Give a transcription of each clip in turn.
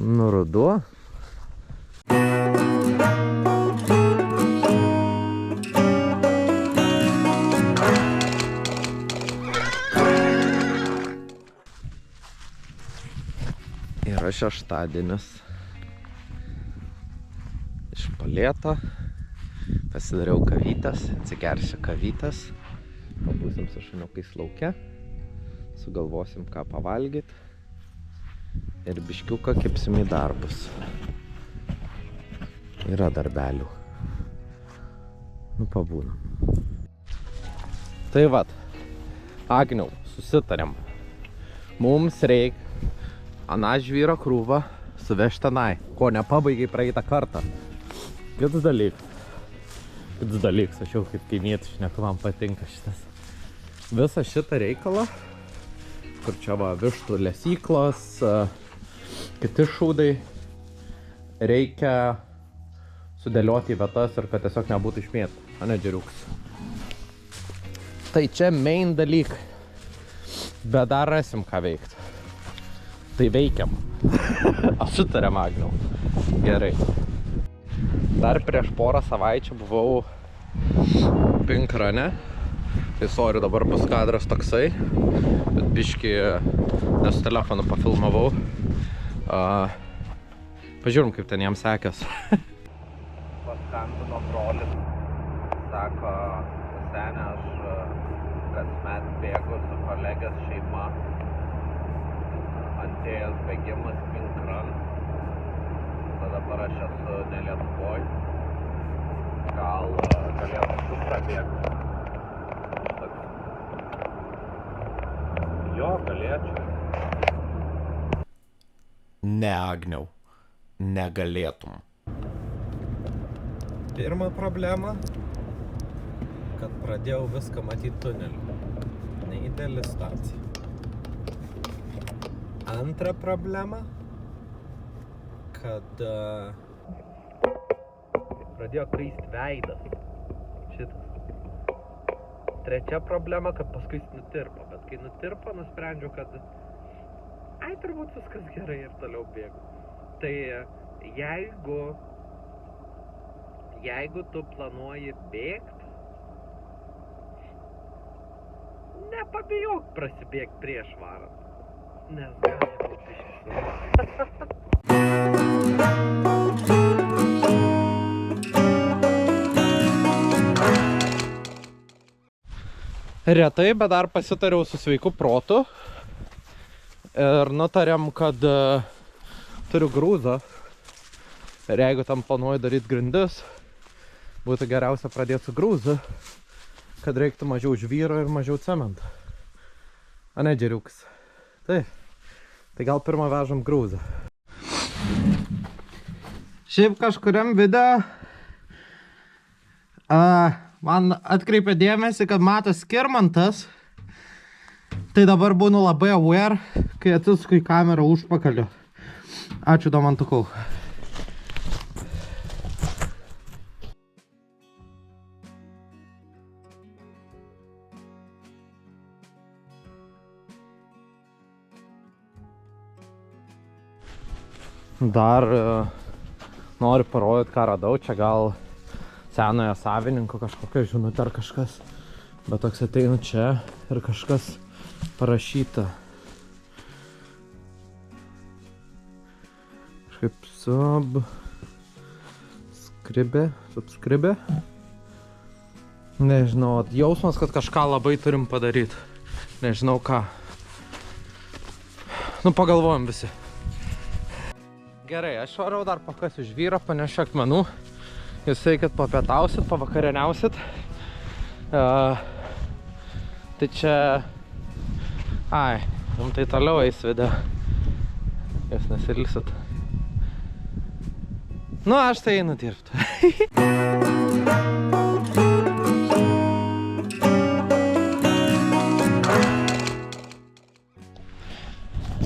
Nu, ruduo. Yra šeštadienis. Iš Palėto. Pasidariau kavytės, atsigersiu kavytės. Pabūsim su šuniukais lauke. Sugalvosim, ką pavalgyt. Ir biškiuką kepsim į darbus. Yra darbelių. Nu, pabūnam. Tai vat, Agniau, susitarėm. Mums reik aną žvyro krūvą suvežti tenai, ko nepabaigiai praeitą kartą. Kitas dalykas, aš jau kaip kaimietis šneku, man patinka šitas. Visą šitą reikalą, kur čia va vištų lesyklos, kiti šūdai, reikia sudėlioti į vietas ir kad tiesiog nebūtų išmėtų, o ne džeriuks. Tai čia main dalykai, bet dar rasim ką veikti. Tai veikiam. Aš sutarėm, Agniau. Gerai. Dar prieš porą savaičių buvau Pinkrane. Tai sorry, dabar bus kadras toksai. Bet biškį nesu telefonu pafilmavau. Pažiūrim, kaip ten jam sekės. Paskambino brolis. Sako, senė, aš kasmet bėgu su kolegės šeima. Antėjęs bėgimas Pinkran. Dabar aš esu ne Lietuvoj. Gal galėtum tu prabėgti? Jo, galėčiau. Ne, Agniau. Negalėtum. Pirma problema, kad pradėjau viską matyti tuneliu. Neįdėlį stacija. Antra problema, kad pradėjo kraist veidas. Šitas. Trečia problema, kad paskui jis nutirpo. Bet kai nutirpo, nusprendžiau, kad turbūt viskas gerai ir toliau bėgu. Tai jeigu tu planuoji bėgti, nepabijok prasibėgti prieš varant. Nes gali būti išvis. Retai, bet dar pasitariau su sveiku protu ir nutarėm, kad turiu grūzą ir jeigu tam planuoju daryti grindis, būtų geriausia pradėti su grūzu, kad reiktų mažiau žvyro ir mažiau cemento. A ne, džeriuks. Taip. Tai gal pirmą vežam grūzą. Šiaip kažkuriam video man atkreipė dėmesį, kad matos skirmantas. Tai dabar būnu labai aware, kai atsisuku į kamerą užpakaliu. Ačiū, Domantukau. Dar noriu parodyti, ką radau. Čia gal senojo savininko kažkokia žinutė ar kažkas. Bet toks ateinu čia ir kažkas parašyta. Kažkaip subscribe. Nežinau, jausmas, kad kažką labai turim padaryti. Nežinau ką. Nu, pagalvojom visi. Gerai, aš varau dar pakasiu žvyrą, panešiu akmenų. Jūs eikit papietausit, pavakarieniausit. Tai čia... tai toliau eis video. Jūs nesilgsit. Nu, aš tai einu dirbti.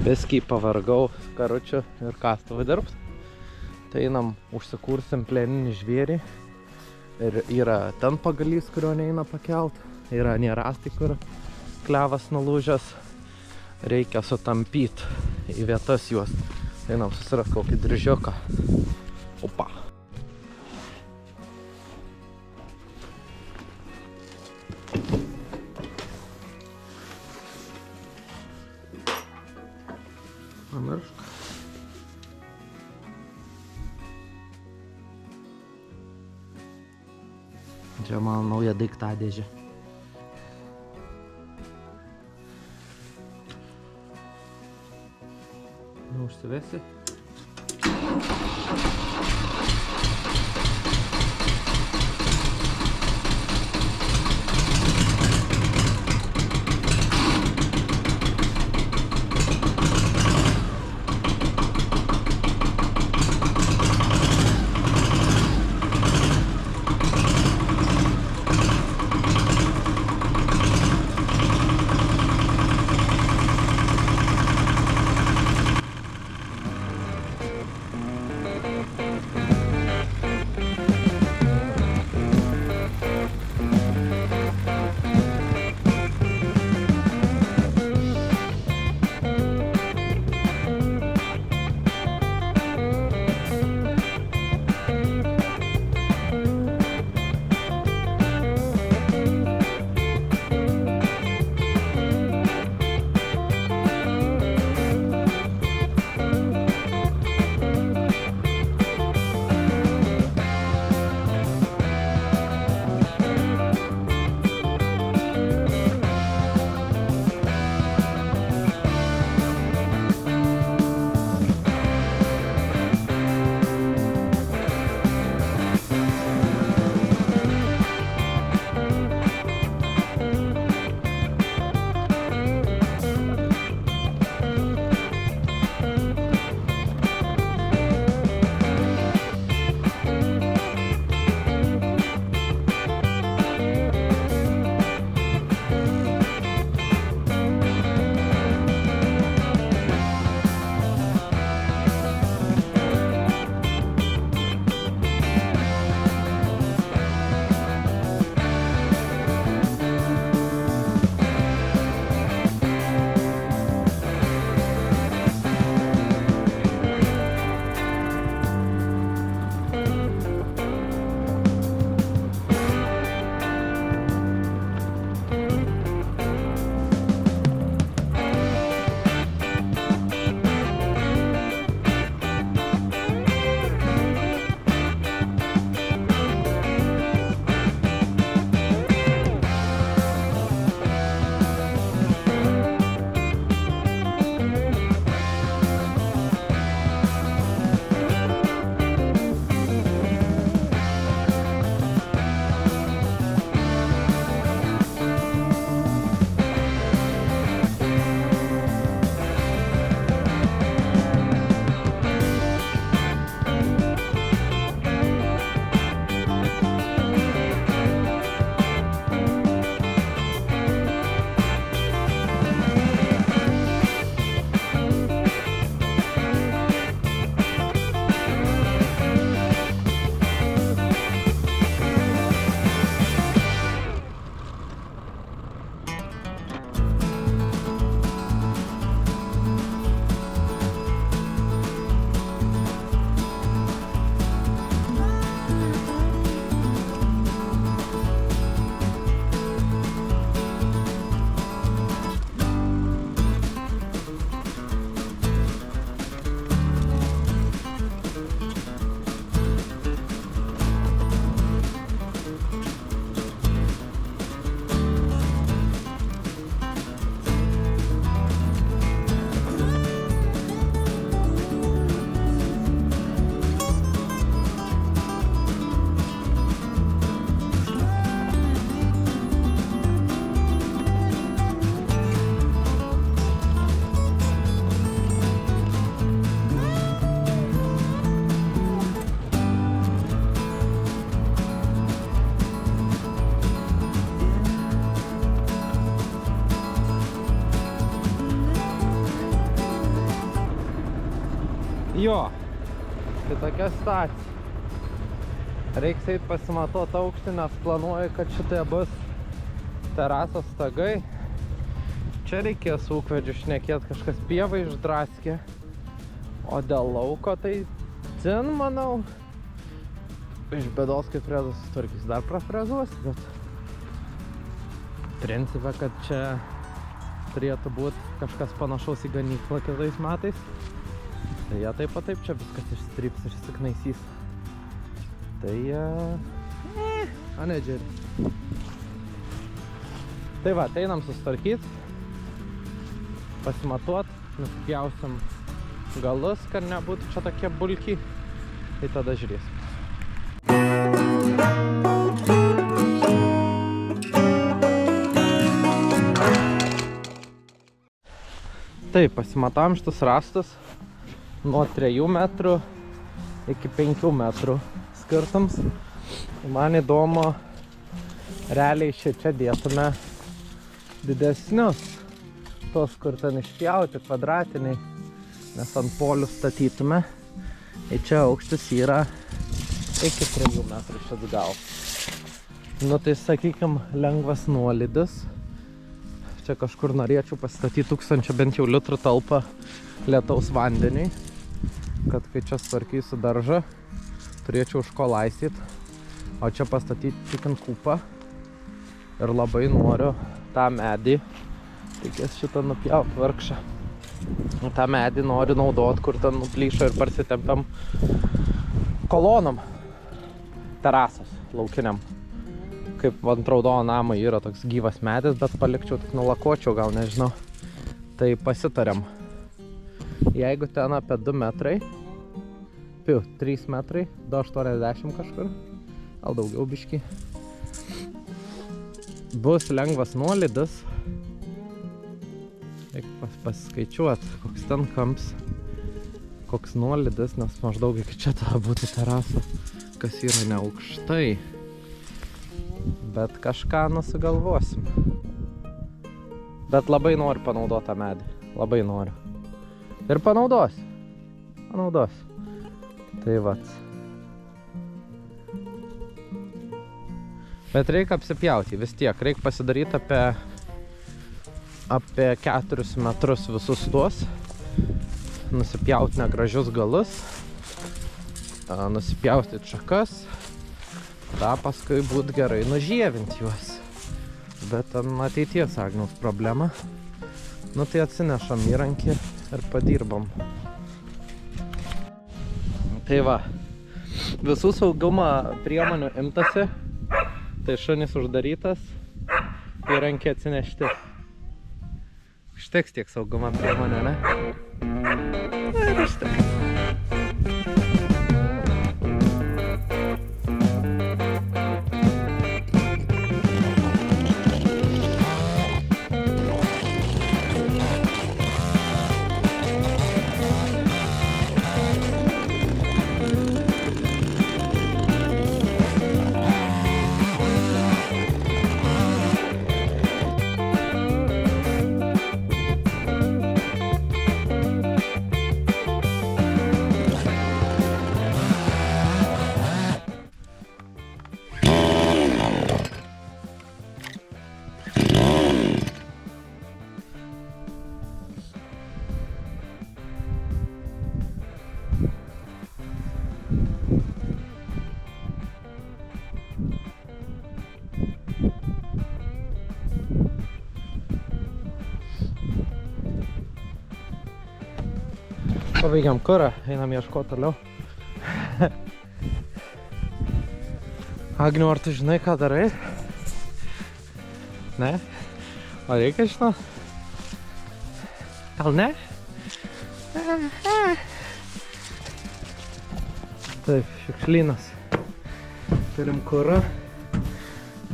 Viskį pavargau karučiu ir kastuvu dirbt. Tai einam, užsikursim plėninį žvėrį. Ir yra ten pagalys, kurio neina pakelt. Yra nerastai, kur klevas nulūžęs. Reikia sutampyti į vietas juos. Einam susirast kokį dryžiuką. Opa. Pamiršk. Čia mano nauja daiktadėžė. Užsivesi. Jo, tai tokia situacija. Reiks eit pasimatuot aukštį, nes planuoju, kad šitai bus terasos stagai. Čia reikės ūkvedžių šnekėt, kažkas pievą išdraskė. O dėl lauko tai dzin, manau. Iš bėdos, kai frezas sutvarkys, dar prafrezuos, bet principą, kad čia turėtų būti kažkas panašaus į ganyklą kitais metais. Tai jie taip pat taip čia viskas išstryps ir išsiknaisys. Tai a ne džeri. Tai va, einam susitvarkyt, pasimatuot, nusipjausim galus, kad nebūtų čia tokie bulkiai. Tai tada žiūrėsim. Taip, pasimatavom šitus rastus nuo 3 metrų iki 5 metrų skirtums. Man įdomu, realiai čia dėtume didesnius, tos, kur ten išpjauti, kvadratiniai, nes ant polių statytume. Ir čia aukštis yra iki 3 metrų šitas gal. Nu tai sakykim, lengvas nuolydis. Čia kažkur norėčiau pastatyti 1000 bent jau litrų talpą lietaus vandeniui, kad kai čia sutvarkysiu daržą, turėčiau už ko laistyt. O čia pastatyti tik ant kūpą. Ir labai noriu tą medį, reikės šitą nupjaut vargšą. Tą medį noriu naudot, kur ten nuplyšo ir parsitempiam kolonom. Terasas laukiniam. Kaip ant raudono namo yra toks gyvas medis, bet palikčiau, tik nulakuočiau, gal nežinau. Tai pasitariam. Jeigu ten apie 2 metrai, 3 metrai, 2,80 kažkur, gal daugiau biškį, bus lengvas nuolydis. Reikia pasiskaičiuot, koks ten kamps, koks nuolydis, nes maždaug iki čia tada būtų terasa, kas yra ne aukštai. Bet kažką nusigalvosim. Bet labai noriu panaudoti tą medį. Labai noriu. Ir panaudosiu. Tai vat. Bet reikia apsipjauti vis tiek. Reikia pasidaryti apie 4 metrus visus tuos. Nusipjauti negražius galus. Nusipjauti šakas. Da paskui būtų gerai nužievinti juos. Bet ten ateities Agniaus problema. Nu tai atsinešam įrankį ir padirbam. Tai va, visų saugumo priemonių imtasi. Tai šunis uždarytas, įrankį atsinešti. Užteks tiek saugumo priemonių, ne? Užteks. Pabaigiam kurą, einam ieškoti toliau. Agniau, ar tu žinai, ką darai? Ne? O reikia žinot? Gal ne? Taip, šiukšlynas. Turim kurą.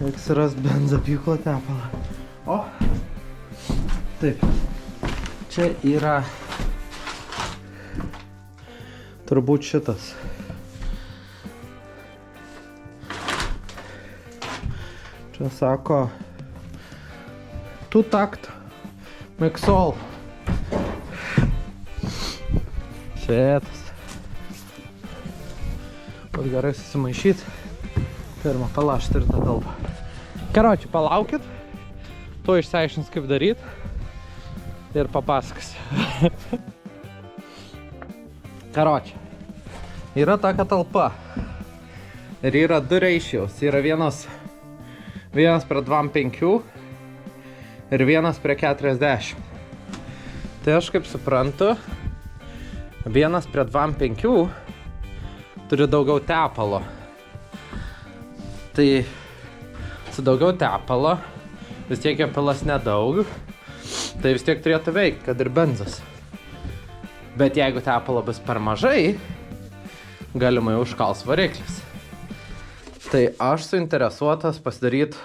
Reikia surast benzopjūklo tepalą. O! Taip. Čia yra turbūt šitas. Čia sako Tutakt Mixol. Šitas. Vat gerai susimaišyt. Pirmą palašti ir tą talpą. Karoči, palaukit. To išsiaiškins kaip daryt. Ir papasakosiu. Karoči. Yra tokia talpa. Ir yra 2 ratios. Yra vienas prie 2,5 ir vienas prie 40. Tai aš kaip suprantu, vienas prie 2,5 turi daugiau tepalo. Tai su daugiau tepalo, vis tiek jo pilas nedaug, tai vis tiek turėtų veikti, kad ir benzas. Bet jeigu tepalo bus per mažai, galimai užkals variklis. Tai aš suinteresuotas pasidaryti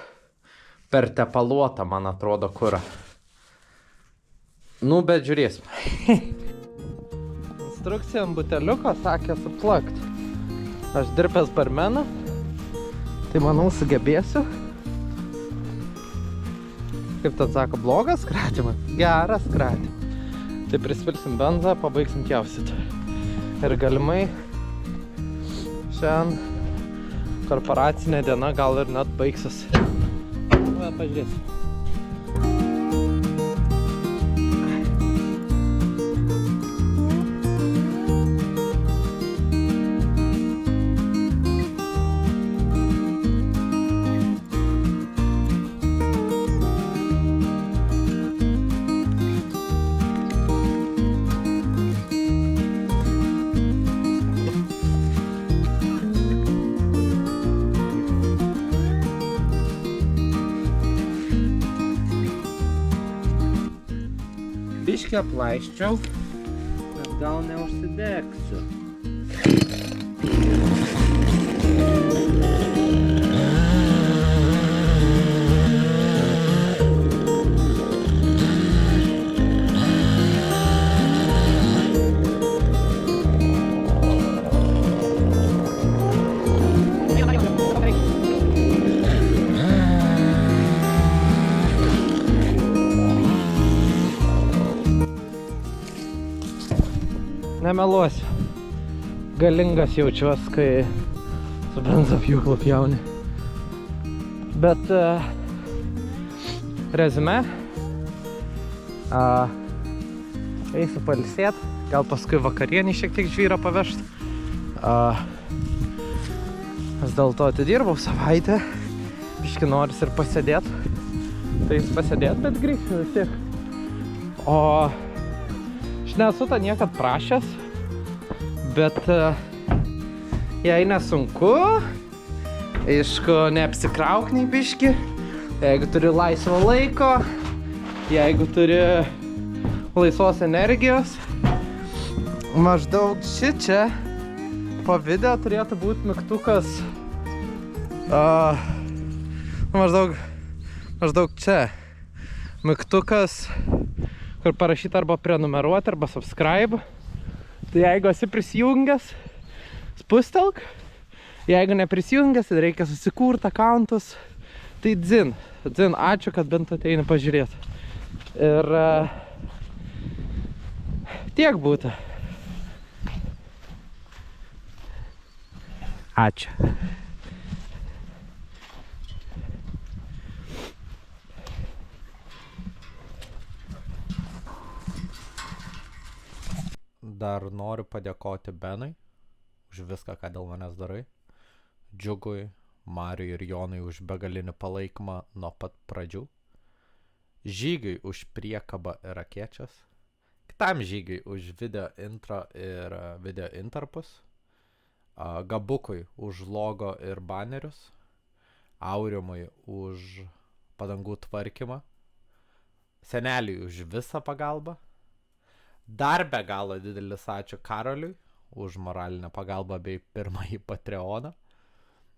per tepaluotą, man atrodo, kurą. Nu, bet žiūrėsim. Instrukcija ant buteliuko sakė suplakt. Aš dirbęs barmeną, tai manau sugebėsiu. Kaip tad sako, blogas kratimas? Geras kratimas. Tai prispilsim benzą, pabaigsim pjaustyti. Ir galimai šiandien korporacinė diena gal ir net baigsis. Va, pažiūrėsim. Biškį aplaisčiau, bet gal neužsidegsiu. Nemeluosiu. Galingas jaučiuos, kai su benzopjūklu pjauni. Bet rezume, eisiu pailsėt, gal paskui vakarienį šiek tiek žvyrą pavežt. Vis dėlto atidirbau savaitę, biškį noris ir pasėdėt. Tai jis pasėdėt, bet grįžsiu vis tiek. O aš nesu tą niekad prašęs, bet jei nesunku, aišku, neapsikrauk nei biškį, jeigu turi laisvo laiko, jeigu turi laisvos energijos, maždaug šičia po video turėtų būti mygtukas maždaug čia mygtukas, kur parašyta arba prenumeruoti, arba subscribe. Tai jeigu esi prisijungęs, spustelk. Jeigu neprisijungęs, tai reikia susikurti akauntus. Tai dzin, ačiū, kad bent ateini pažiūrėti. Ir tiek būtų. Ačiū. Dar noriu padėkoti Benui už viską, ką dėl manęs darai. Džiugui, Mariui ir Jonui už begalinį palaikymą nuo pat pradžių. Žygiui už priekabą ir akėčias. Kitam Žygiui už video intro ir video intarpus. Gabukui už logo ir banerius. Aurimui už padangų tvarkymą. Seneliui už visą pagalbą. Dar be galo didelis ačiū Karoliui už moralinę pagalbą bei pirmąjį Patreoną.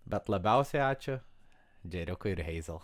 Bet labiausiai ačiū Džeriukui ir Hazel.